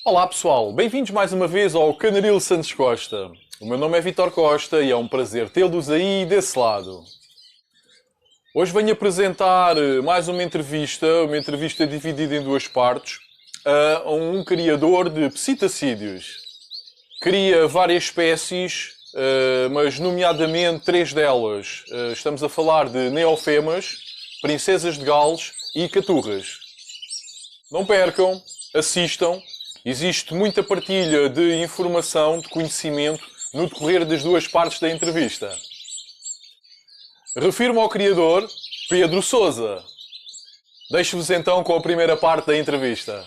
Olá pessoal, bem-vindos mais uma vez ao Canaril Santos Costa. O meu nome é Vítor Costa e é um prazer tê-los aí desse lado. Hoje venho apresentar mais uma entrevista dividida em duas partes, a um criador de psitacídeos. Cria várias espécies, mas nomeadamente três delas. Estamos a falar de neofemas, princesas de Gales e caturras. Não percam, assistam. Existe muita partilha de informação, de conhecimento, no decorrer das duas partes da entrevista. Refiro-me ao criador, Pedro Sousa. Deixo-vos então com a primeira parte da entrevista.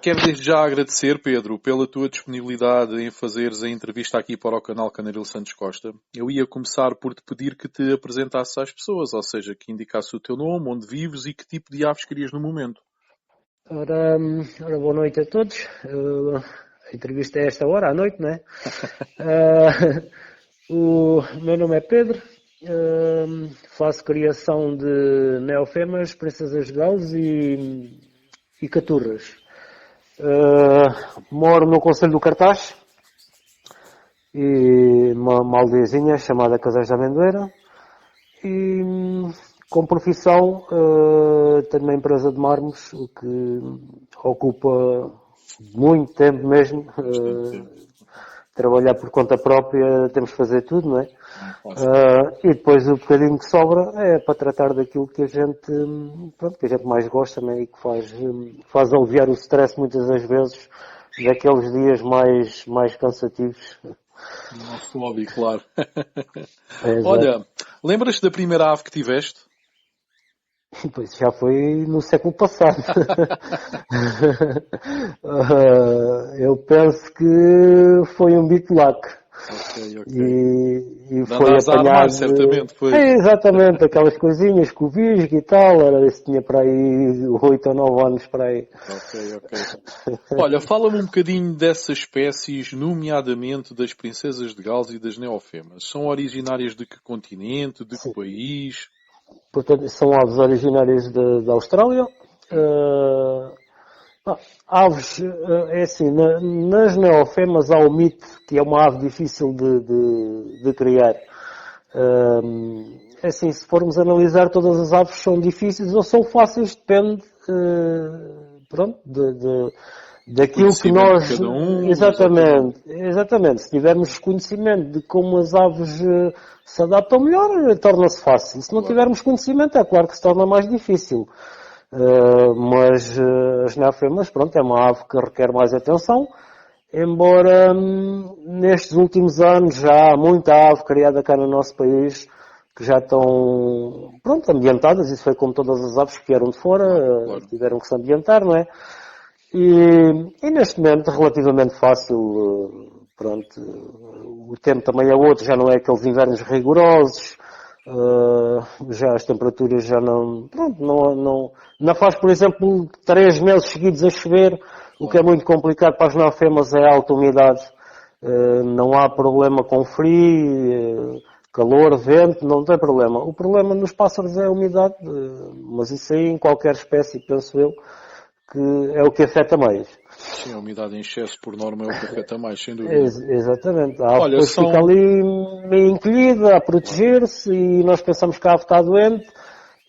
Quero desde já agradecer, Pedro, pela tua disponibilidade em fazeres a entrevista aqui para o canal Canaril Santos Costa. Eu ia começar por te pedir que te apresentasses às pessoas, ou seja, que indicasse o teu nome, onde vives e que tipo de aves querias no momento. Ora, boa noite a todos. A entrevista é esta hora, à noite, não é? O meu nome é Pedro. Faço criação de neofemas, princesas de Gales e caturras. Moro no Concelho do Cartaz, e uma aldeiazinha chamada Casais da Amendoeira, e como profissão tenho uma empresa de mármores, o que ocupa muito tempo mesmo. Trabalhar por conta própria, temos que fazer tudo, não é? E depois o bocadinho que sobra é para tratar daquilo que a gente mais gosta, né? E que faz aliviar o stress muitas das vezes daqueles dias mais cansativos. Nosso hobby, claro. Olha, lembras-te da primeira ave que tiveste? Pois já foi no século passado. Eu penso que foi um bitulac. Ok. E foi apanhado... Armar, certamente foi. Exatamente, aquelas coisinhas com o visgo e tal. Era isso, tinha para aí 8 ou 9 anos para aí. Ok. Olha, fala-me um bocadinho dessas espécies, nomeadamente das princesas de Gales e das neofemas. São originárias de que continente, de que país? Portanto, são aves originárias da Austrália. Aves, é assim, nas neofemas há o mito, que é uma ave difícil de criar. É assim, se formos analisar, todas as aves são difíceis ou são fáceis, depende, daquilo que nós... Cada um, exatamente. Se tivermos conhecimento de como as aves se adaptam melhor, torna-se fácil. Se não tivermos conhecimento, é claro que se torna mais difícil. Mas as neofemas, é uma ave que requer mais atenção, embora nestes últimos anos já há muita ave criada cá no nosso país que já estão, ambientadas. Isso foi como todas as aves que vieram de fora, tiveram que se ambientar, não é? E neste momento relativamente fácil, o tempo também é outro, já não é aqueles invernos rigorosos, já as temperaturas já não faz, por exemplo, 3 meses seguidos a chover, o que é muito complicado para as neofemas é a alta umidade. Não há problema com frio, calor, vento, não tem problema. O problema nos pássaros é a umidade, mas isso aí em qualquer espécie, penso eu, que é o que afeta mais. Sim, a umidade em excesso, por norma, é o que afeta mais, sem dúvida. Exatamente. A ave depois fica ali meio encolhida, a proteger-se, e nós pensamos que a ave está doente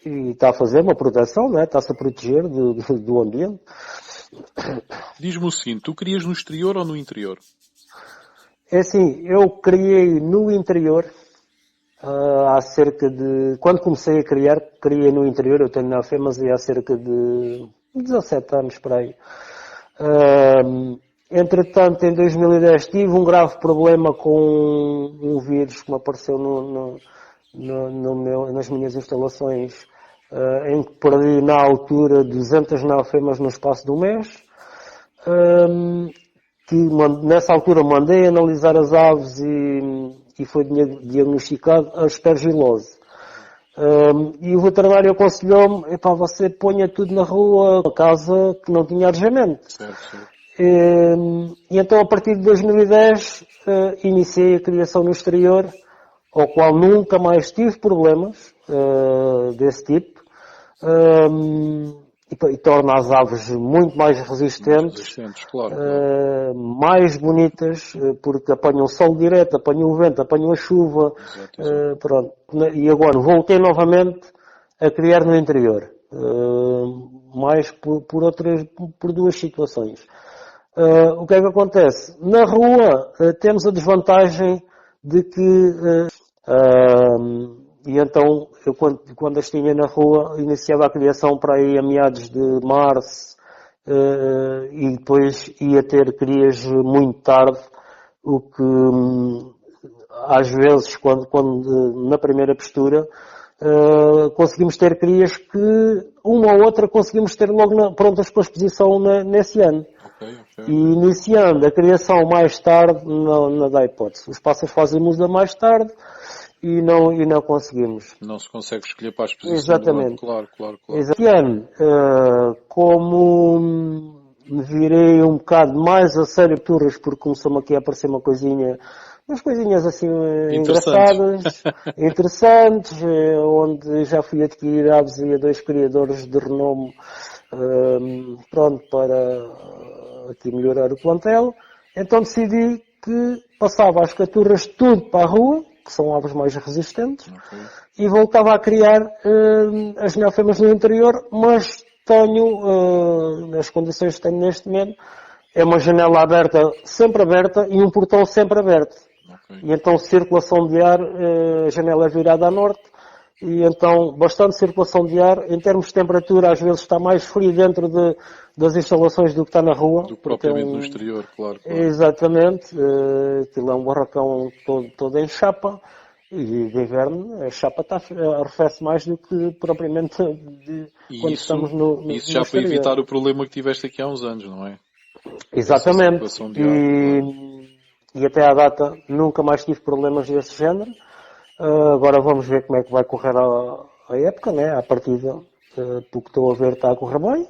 e está a fazer uma proteção, não é? Está-se a proteger do ambiente. Diz-me o seguinte, tu crias no exterior ou no interior? É assim, eu criei no interior, quando comecei a criar, criei no interior. Eu tenho neofemas e há cerca de 17 anos para aí. Entretanto, em 2010 tive um grave problema com um vírus que me apareceu nas minhas instalações, em que perdi na altura 200 neofemas no espaço de um mês. Nessa altura mandei analisar as aves e foi diagnosticado a aspergilose. E o veterinário aconselhou-me, você ponha tudo na rua, a casa que não tinha arejamento. Certo. E então, a partir de 2010, iniciei a criação no exterior, ao qual nunca mais tive problemas desse tipo. e torna as aves muito mais resistentes, Resistentes, claro. mais bonitas, porque apanham o sol direto, apanham o vento, apanham a chuva, Exato. pronto. E agora voltei novamente a criar no interior, mais por duas situações. O que é que acontece? Na rua temos a desvantagem de que e então eu quando as tinha na rua iniciava a criação para aí a meados de março e depois ia ter crias muito tarde, o que às vezes quando na primeira postura conseguimos ter crias que uma ou outra conseguimos ter logo prontas para a exposição nesse ano. E iniciando a criação mais tarde, não dá hipótese. Os pássaros fazem muda mais tarde e não conseguimos. Não se consegue escolher para a exposição. Exatamente. Do ano. Claro. Este ano, como me virei um bocado mais a sério turras, porque começou-me aqui a aparecer umas coisinhas assim engraçadas, interessantes, onde já fui adquirir aves a 2 criadores de renome, pronto, para aqui melhorar o plantel. Então decidi que passava as caturras tudo para a rua, que são aves mais resistentes, e voltava a criar as neofamas no interior, mas tenho, nas condições que tenho neste momento, é uma janela aberta, sempre aberta, e um portão sempre aberto. E então circulação de ar, a janela é virada a norte, e então bastante circulação de ar. Em termos de temperatura, às vezes está mais frio dentro das instalações do que está na rua. Do que propriamente no exterior, claro. Exatamente. Aquilo é um barracão todo em chapa, e de inverno a chapa arrefece mais do que propriamente quando estamos no Isso já para evitar o problema que tiveste aqui há uns anos, não é? Exatamente. E até à data nunca mais tive problemas desse género. Agora vamos ver como é que vai correr a época, né? À partida, pelo que estou a ver, está a correr bem.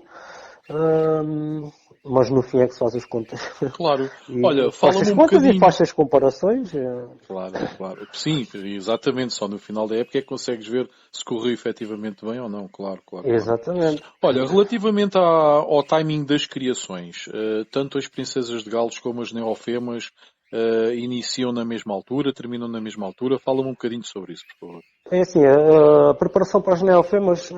Mas no fim é que se faz as contas. Claro. Olha, fala-me um bocadinho. E faz as comparações. Claro. Sim, exatamente. Só no final da época é que consegues ver se correu efetivamente bem ou não. Claro. Exatamente. Olha, relativamente ao timing das criações, tanto as princesas de Galos como as neofemas iniciam na mesma altura, terminam na mesma altura. Fala-me um bocadinho sobre isso, por favor. É assim, a preparação para as neofemas,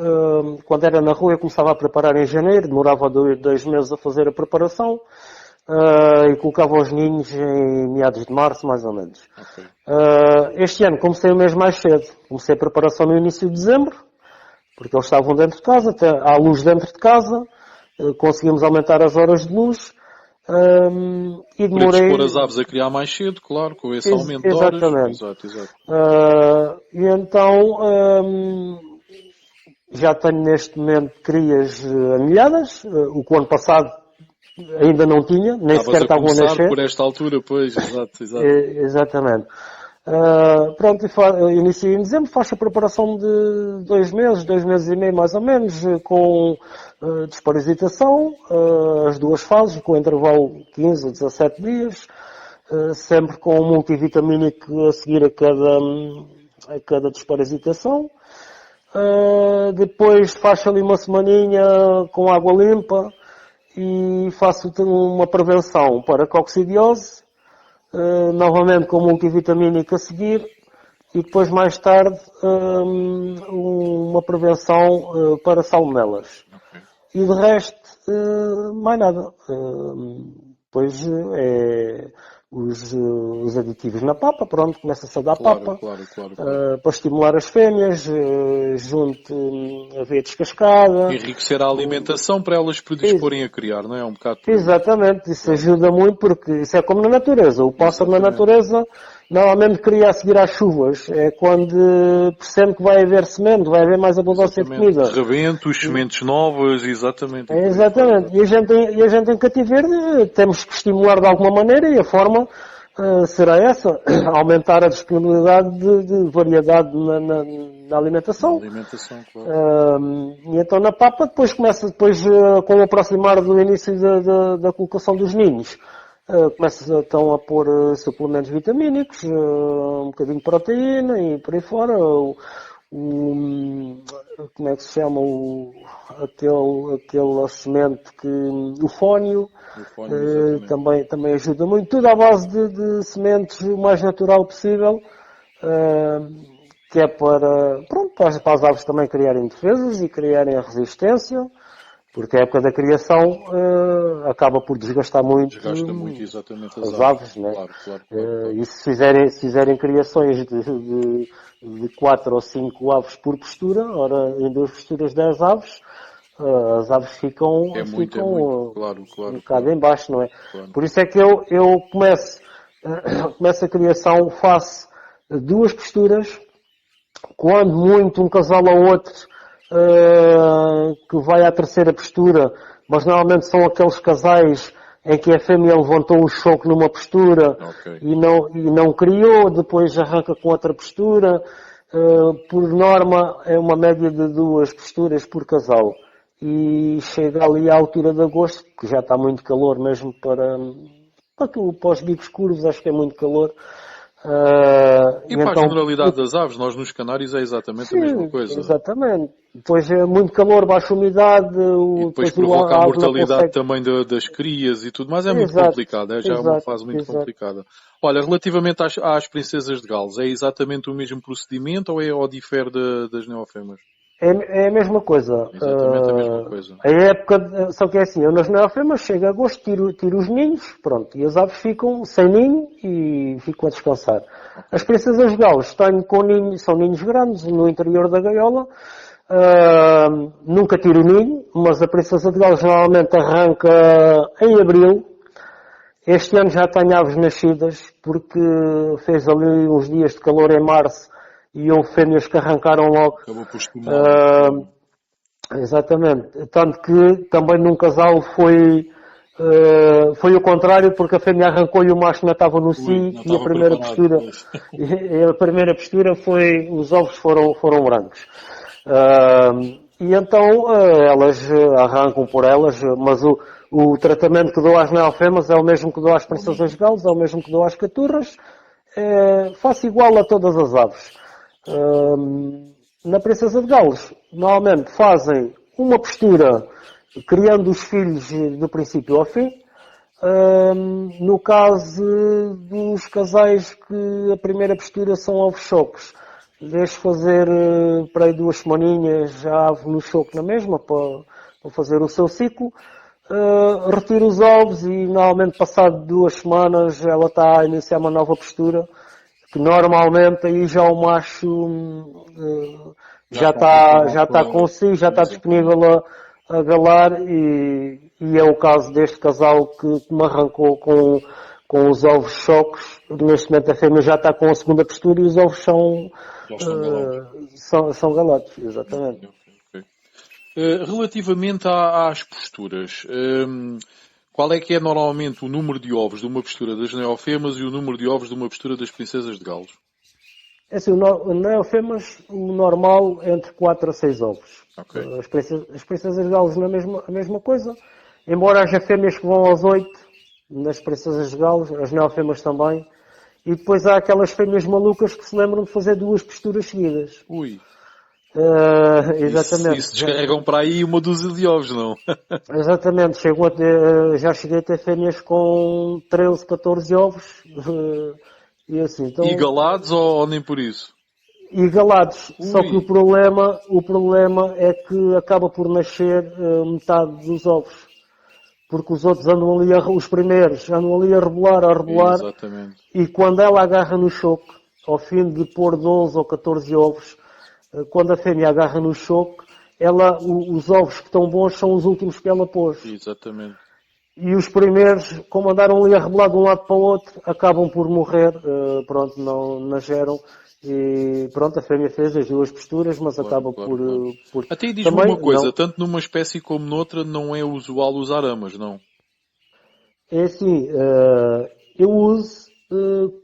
quando era na rua eu começava a preparar em janeiro, demorava 2 meses a fazer a preparação e colocava os ninhos em meados de março, mais ou menos. Este ano comecei o mês mais cedo. Comecei a preparação no início de dezembro, porque eles estavam dentro de casa, há luz dentro de casa, conseguimos aumentar as horas de luz. E demorei... Para dispor as aves a criar mais cedo, claro, com esse aumento de horas. Exato. E então já tenho neste momento crias anilhadas, o que o ano passado ainda não tinha, nem sequer estavam a nascer. Por esta altura, pois, exato. Exatamente. Pronto, iniciei em dezembro, faço a preparação de 2 meses e meio mais ou menos, com desparasitação, as 2 fases, com intervalo 15 a 17 dias, sempre com um multivitamínico a seguir a cada desparasitação. Depois faço ali uma semaninha com água limpa e faço uma prevenção para coccidiose, novamente com multivitamínico a seguir, e depois mais tarde uma prevenção para salmonelas. E de resto, mais nada. Depois os aditivos na papa, pronto, começa-se a dar papa. Claro. Para estimular as fêmeas, junto aveia descascada. Enriquecer a alimentação para elas predisporem a criar, não é? Um bocado. Exatamente, isso ajuda muito, porque isso é como na natureza. O pássaro na natureza normalmente cria a seguir às chuvas. É quando percebe que vai haver semente, vai haver mais abundância de comida. Rebentos, sementes novas, exatamente. Exatamente. E a gente em cativeiro temos que estimular de alguma maneira, e a forma será essa, aumentar a disponibilidade de variedade na alimentação. Claro. E então na papa depois começa, com o aproximar do início da colocação dos ninhos, começa então a pôr suplementos vitamínicos, um bocadinho de proteína e por aí fora. como é que se chama, aquele semente o fónio, O fone, exatamente. também ajuda muito. Tudo à base de sementes o mais natural possível, que é pronto, para as aves também criarem defesas e criarem resistência, porque a época da criação acaba por desgastar muito, Desgasta muito, exatamente, as as aves. aves, né? Claro, claro, claro, claro. E se fizerem criações de 4 ou 5 aves por postura, ora, em 2 posturas 10 aves, as aves ficam, É muito. Claro, um claro, bocado claro, em baixo, não é? claro. Por isso é que eu começo a criação, faço 2 posturas, quando muito um casal ou outro que vai à terceira postura, mas normalmente são aqueles casais em que a fêmea levantou o choco numa postura Ok. e não criou, depois arranca com outra postura. Por norma é uma média de 2 posturas por casal. E chega ali à altura de agosto, que já está muito calor mesmo para os bicos curvos, acho que é muito calor. E E para a então, generalidade das aves, nós nos Canários é exatamente a mesma sim, coisa. exatamente. Depois é muito calor, baixa umidade, E depois depois provoca a a ave não mortalidade consegue. também das crias e tudo mais. É muito Exato, complicado, já é uma exato, fase muito exato. complicada. Olha, relativamente às princesas de Gales, é exatamente o mesmo procedimento ou difere das neofemas? É a mesma coisa. Exatamente a mesma coisa. A época, só que é assim, eu nas neofemas chego a agosto, tiro os ninhos, pronto, e as aves ficam sem ninho e ficam a descansar. As Ok. princesas galas tenho com ninhos, são ninhos grandes no interior da gaiola. Nunca tiro o ninho, mas a princesa de Gales normalmente arranca em abril. Este ano já tenho aves nascidas, porque fez ali uns dias de calor em março e houve fêmeas que arrancaram logo. Acabou por estimular. Claro. Exatamente. Tanto que também num casal foi o contrário, porque a fêmea arrancou e o macho ainda estava no Ui, cio não e a estava primeira preparado. postura, Pois. e a primeira postura os ovos foram brancos. E então elas arrancam por elas, mas o tratamento que dou às neofemas é o mesmo que dou às princesas galas, é o mesmo que dou às caturras, faço igual a todas as aves. Na Princesa de Gales, normalmente fazem uma postura criando os filhos do princípio ao fim. No caso dos casais que a primeira postura são ovos chocos, deixo fazer para aí 2 semaninhas a ave no choco na mesma para fazer o seu ciclo. Retiro os ovos e normalmente passado 2 semanas ela está a iniciar uma nova postura, que normalmente aí já o macho Já está preparado já para. está consigo, já está Exatamente. disponível a galar e é o caso deste casal que me arrancou com os ovos chocos. Neste momento a fêmea já está com a segunda postura e os ovos Já estão galados. são galados, exatamente. Ok, ok. Relativamente às posturas, qual é que é normalmente o número de ovos de uma postura das neofemas e o número de ovos de uma postura das princesas de Gales? É assim, neofemas, o normal é entre 4 a 6 ovos. Ok. As princesas galos a mesma coisa, embora haja fêmeas que vão aos 8, nas princesas galos, as neofemas também, e depois há aquelas fêmeas malucas que se lembram de fazer 2 posturas seguidas. Ui. Exatamente. Isso descarregam para aí uma dúzia de ovos, não? Exatamente, já cheguei a ter fêmeas com 13, 14 ovos, e assim, então, E galados ou nem por isso? e galados. Só que Ui. o problema é que acaba por nascer metade dos ovos. Porque os outros andam ali, os primeiros, andam ali a rebolar, Exatamente. e quando ela agarra no choque, ao fim de pôr 12 ou 14 ovos, quando a fêmea agarra no choque, os ovos que estão bons são os últimos que ela pôs. Exatamente. E os primeiros, como andaram ali a rebolar de um lado para o outro, acabam por morrer, pronto, não nasceram. E pronto, a fêmea fez as 2 posturas, mas Claro, acaba claro, claro. por... Até aí diz-me Também, uma coisa, não. tanto numa espécie como noutra não é usual usar amas, não? É assim, eu uso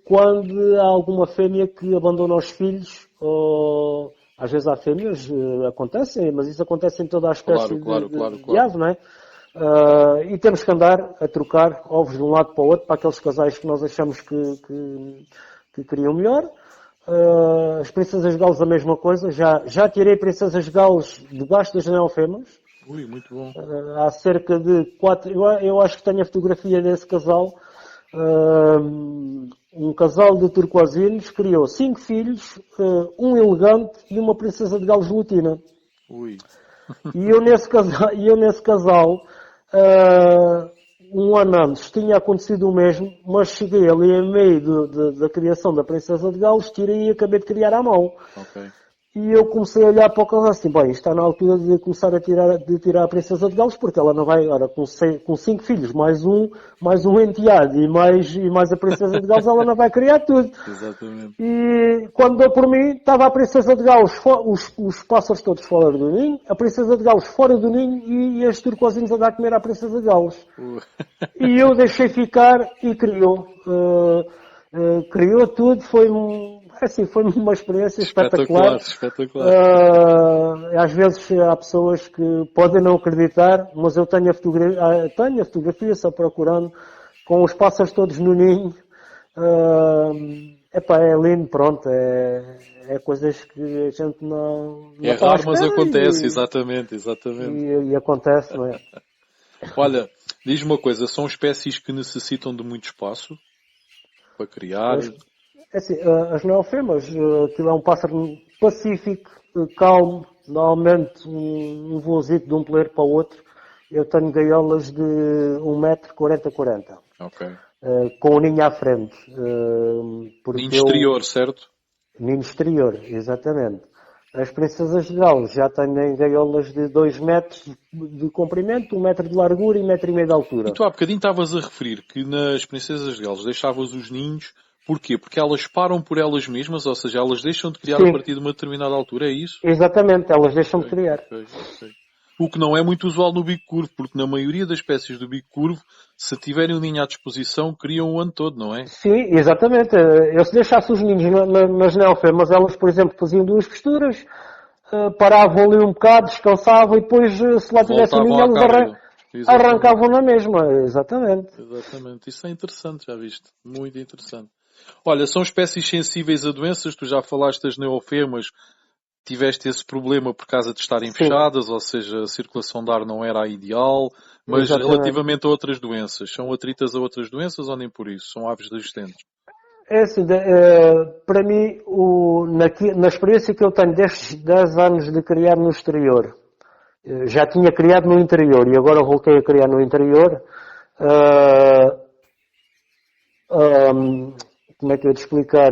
quando há alguma fêmea que abandona os filhos, ou às vezes há fêmeas, acontecem, mas isso acontece em toda a espécie de Claro. ave, não é? E temos que andar a trocar ovos de um lado para o outro, para aqueles casais que nós achamos que criam melhor. As princesas galos a mesma coisa. Já tirei princesas galos debaixo das neofemas. Ui, muito bom. Há cerca de 4... Eu acho que tenho a fotografia desse casal. Um casal de turquoasinos criou 5 filhos, um elegante e uma princesa de galos lutina. Ui. E eu nesse casal, um ano antes, tinha acontecido o mesmo, mas cheguei ali em meio da criação da princesa de Gales, tirei e acabei de criar à mão. Ok. E eu comecei a olhar para o casal assim, bem, está na altura de começar a tirar a princesa de Gales, porque ela não vai, ora, com 5 filhos, mais um enteado e mais a princesa de Gales, ela não vai criar tudo. Exatamente. E quando deu por mim, estava a princesa de Gales, os pássaros todos fora do ninho, a princesa de Gales fora do ninho e as turcosinhos a dar a comer à princesa de Gales. E eu deixei ficar e criou. Criou tudo, foi uma experiência espetacular. Às vezes há pessoas que podem não acreditar, mas eu tenho a fotografia só procurando, com os pássaros todos no ninho. É lindo, pronto, é coisas que a gente não é raro, mas acontece, exatamente. E acontece, não é? Olha, diz-me uma coisa, são espécies que necessitam de muito espaço para criar? As neofemas, aquilo é um pássaro pacífico, calmo, normalmente um voozito de um peleiro para o outro. Eu tenho gaiolas de 1 metro 40x40. Ok. Com o ninho à frente. Ninho exterior, certo? Ninho exterior, exatamente. As princesas de Gales já têm gaiolas de 2 metros de comprimento, 1 metro de largura e 1,5 metro de altura. E tu há bocadinho estavas a referir que nas princesas de Gales deixavas os ninhos. Porquê? Porque elas param por elas mesmas, ou seja, elas deixam de criar. Sim. A partir de uma determinada altura, é isso? Exatamente, elas deixam de criar. Okay. O que não é muito usual no bico curvo, porque na maioria das espécies do bico curvo, se tiverem o ninho à disposição, criam o ano todo, não é? Sim, exatamente. Eu se deixasse os ninhos nas neofemas, elas, por exemplo, faziam 2 costuras, paravam ali um bocado, descansavam e depois, se lá tivesse o ninho, elas arrancavam na mesma. Exatamente. Isso é interessante, já viste? Muito interessante. Olha, são espécies sensíveis a doenças, tu já falaste das neofemas, tiveste esse problema por causa de estarem fechadas, ou seja, a circulação de ar não era a ideal, mas relativamente a outras doenças, são atritas a outras doenças ou nem por isso? São aves resistentes? É assim, para mim, na experiência que eu tenho destes 10 anos de criar no exterior, já tinha criado no interior e agora voltei a criar no interior, como é que eu ia te explicar?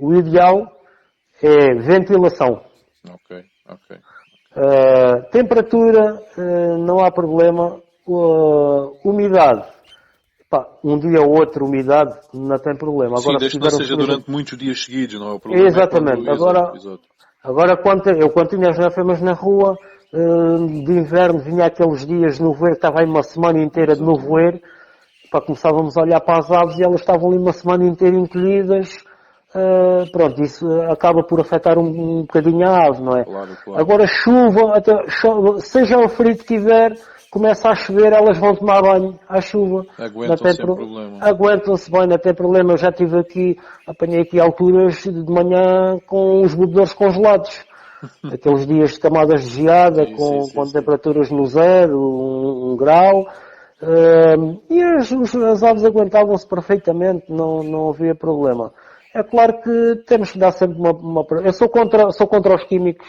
O ideal é ventilação. Ok. Temperatura, não há problema. Umidade. Um dia ou outro, umidade, não tem problema. Agora, sim, desde que não seja durante muitos dias seguidos, não é o problema. Exatamente. Agora quando tinha as neofemas na rua, de inverno, vinha aqueles dias de nevoeiro, estava aí uma semana inteira de nevoeiro. Começávamos a olhar para as aves e elas estavam ali uma semana inteira encolhidas. Pronto, isso acaba por afetar um bocadinho a ave, não é? Claro. Agora chuva, seja o frio que tiver, começa a chover, elas vão tomar banho à chuva. Aguentam-se sem problema. Aguentam-se bem, não tem problema. Eu já tive aqui, apanhei aqui alturas de manhã com os bebedouros congelados. Aqueles dias de camadas de geada, com temperaturas no 0, 1 grau. E as aves aguentavam-se perfeitamente, não havia problema. É claro que temos que dar sempre uma... Eu sou contra os químicos.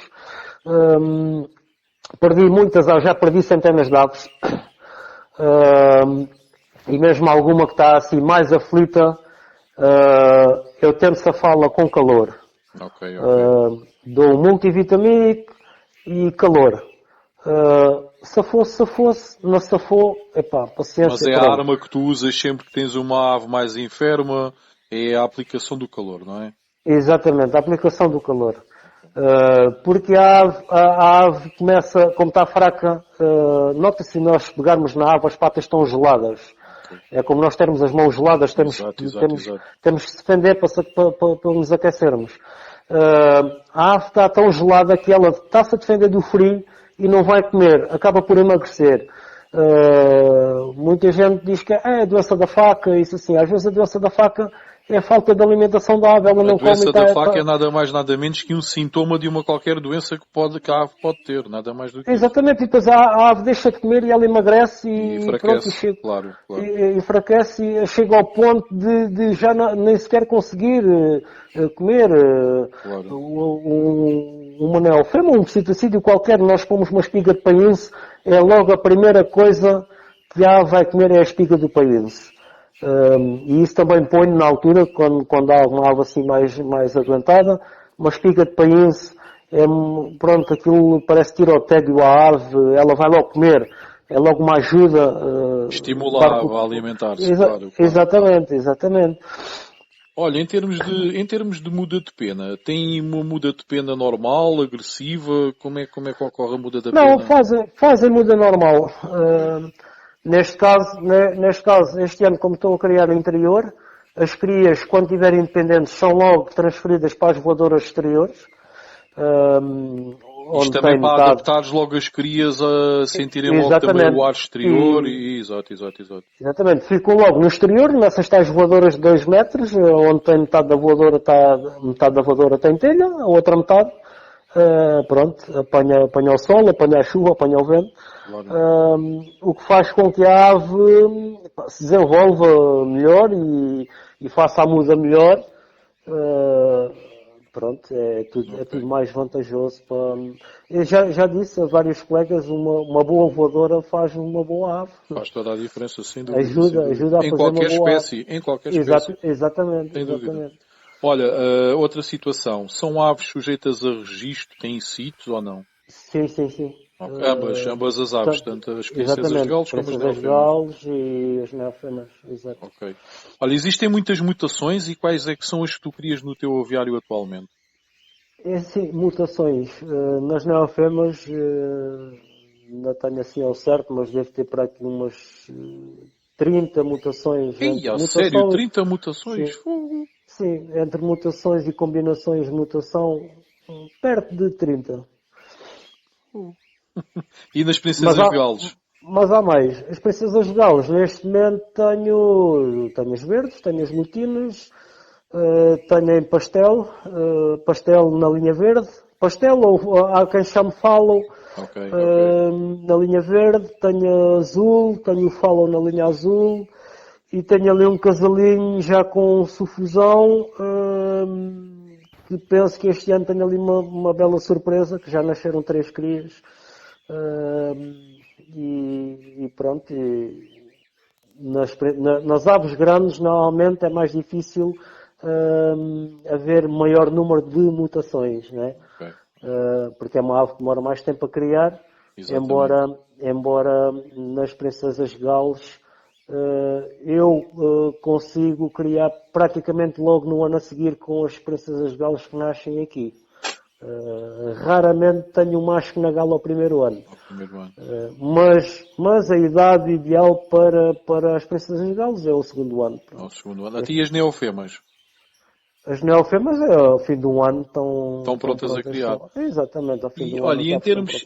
Perdi muitas aves, já perdi centenas de aves. E mesmo alguma que está assim mais aflita, eu tento safá-la com calor. Ok. Dou multivitamínico e calor. Safou-se, não safou, paciência. Mas é a arma que tu usas sempre que tens uma ave mais enferma, é a aplicação do calor, não é? Exatamente, a aplicação do calor. Porque a ave começa, como está fraca, nota-se nós pegarmos na ave, as patas estão geladas. É como nós termos as mãos geladas, temos que se defender para nos aquecermos. A ave está tão gelada que ela está-se a defender do frio e não vai comer, acaba por emagrecer. Muita gente diz que é a doença da faca, isso assim. Às vezes a doença da faca é a falta de alimentação da ave, ela A não come doença e da tá- faca é nada mais, nada menos que um sintoma de uma qualquer doença que a ave pode ter. Nada mais do que isso. Exatamente, e depois a ave deixa de comer e ela emagrece E e pronto, enfraquece. Claro, claro. e enfraquece e chega ao ponto de já nem sequer conseguir comer Claro. uma neofrema, um psitocídio qualquer. Nós pomos uma espiga de painço, é logo a primeira coisa que a ave vai comer é a espiga do painço. E isso também ponho na altura, quando há uma ave assim mais aguentada, uma espiga de painço, pronto, aquilo parece tirotédio à ave, ela vai logo comer, é logo uma ajuda. Estimula a ave a alimentar-se, claro. Exatamente. Olha, em termos de muda de pena, tem uma muda de pena normal, agressiva? Como é que ocorre a muda da Não, pena? fazem muda normal. Neste caso, este ano, como estou a criar no interior, as crias, quando estiverem independentes, são logo transferidas para as voadoras exteriores. Isto também para adaptares logo as crias a sentirem logo também o ar exterior exato. Exatamente. Ficam logo no exterior, nessas tais voadoras de 2 metros, onde tem metade da voadora tem telha, a outra metade, pronto, apanha o sol, apanha a chuva, apanha o vento. Claro. O que faz com que a ave se desenvolva melhor e faça a muda melhor. Pronto, é tudo mais vantajoso para... Eu já disse a vários colegas, uma boa voadora faz uma boa ave. Faz toda a diferença, sem dúvida. Ajuda a fazer qualquer uma boa espécie, ave. em qualquer espécie. Exatamente. Sem dúvida. Olha, outra situação. São aves sujeitas a registro? Têm sítios ou não? Sim. Okay. Ambas as aves, tanto as princesas galos como as neofemas. Galos e as neofemas, exato. Ok. Olha, existem muitas mutações e quais é que são as que tu crias no teu aviário atualmente? Sim, mutações. Nas neofemas, não tenho assim ao certo, mas devo ter para aqui umas 30 mutações. Sério? 30 mutações? Sim, entre mutações e combinações de mutação, perto de 30. E nas princesas galos? Mas há mais. As princesas galos, neste momento tenho as verdes, tenho as lutinas, tenho em pastel na linha verde, pastel ou há quem chame follow, na linha verde, tenho azul, tenho o follow na linha azul e tenho ali um casalinho já com sufusão, que penso que este ano tenho ali uma bela surpresa, que já nasceram 3 crias. E pronto, nas aves grandes normalmente é mais difícil haver maior número de mutações, né? Porque é uma ave que demora mais tempo a criar, embora nas princesas galos eu consigo criar praticamente logo no ano a seguir com as princesas galos que nascem aqui. Raramente tenho um macho na gala ao primeiro ano. Mas a idade ideal para as princesas galos é o segundo ano. O segundo ano. E as neofemas? As neofemas, ao fim de um ano, estão prontas a criar. Exatamente, ao fim de um ano. E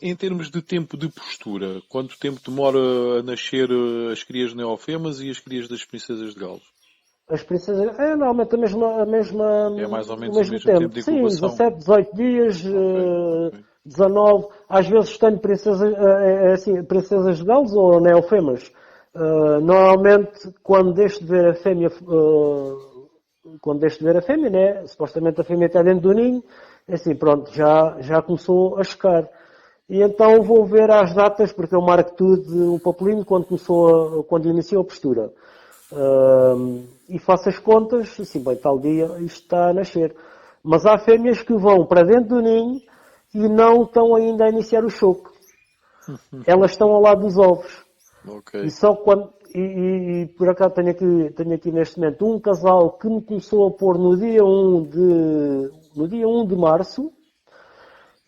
em termos de tempo de postura, quanto tempo demora a nascer as crias neofemas e as crias das princesas de galos? As princesas, normalmente a mesma é mais ou menos o mesmo tempo de incubação. Sim, 17, 18 dias, 19. Às vezes tenho princesas de galos ou neofemas. Normalmente, quando deixo de ver a fêmea, né? Supostamente a fêmea está dentro do ninho, assim, pronto, já começou a chegar. E então vou ver as datas, porque eu marco tudo, o papelinho, quando iniciou a postura. E faço as contas, assim, bem, tal dia isto está a nascer. Mas há fêmeas que vão para dentro do ninho e não estão ainda a iniciar o choque. Elas estão ao lado dos ovos. E só quando... E por acaso tenho aqui neste momento um casal que me começou a pôr no dia 1 de março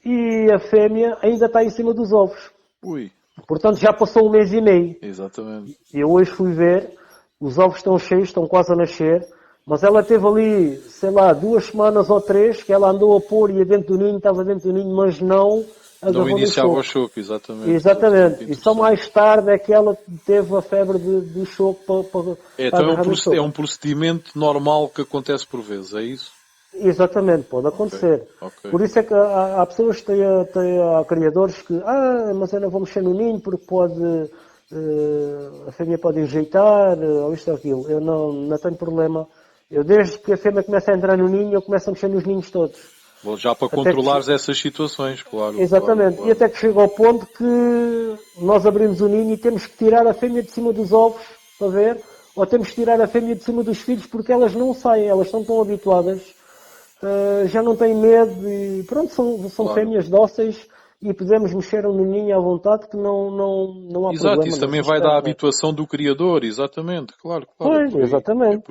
e a fêmea ainda está em cima dos ovos. Portanto, já passou 1 mês e meio. Exatamente. E eu hoje fui ver, os ovos estão cheios, estão quase a nascer, mas ela teve ali, sei lá, 2 semanas ou 3 que ela andou a pôr e ia dentro do ninho, estava dentro do ninho, mas não a Não gavão do iniciava o choco. choco, exatamente. Exatamente. E só mais tarde é que ela teve a febre do choco para Então agarrar no é choco. um procedimento normal que acontece por vezes, é isso? Exatamente, pode Ok, acontecer. ok. Por isso é que há pessoas que há criadores que, mas eu não vou mexer no ninho porque a fêmea pode enjeitar, ou isto ou aquilo. Eu não tenho problema. Eu desde que a fêmea começa a entrar no ninho, eu começo a mexer nos ninhos todos. Bom, já para Até que controlares essas situações, claro, Exatamente. E claro. até que chega ao ponto que nós abrimos o ninho e temos que tirar a fêmea de cima dos ovos, para ver, ou temos que tirar a fêmea de cima dos filhos porque elas não saem, elas estão tão habituadas, já não têm medo e pronto, são Claro. fêmeas dóceis e podemos mexer no ninho à vontade que não há Exato, problema isso nesse também vai da aspecto, né? habituação do criador, exatamente, claro, é Pois, por aí. exatamente.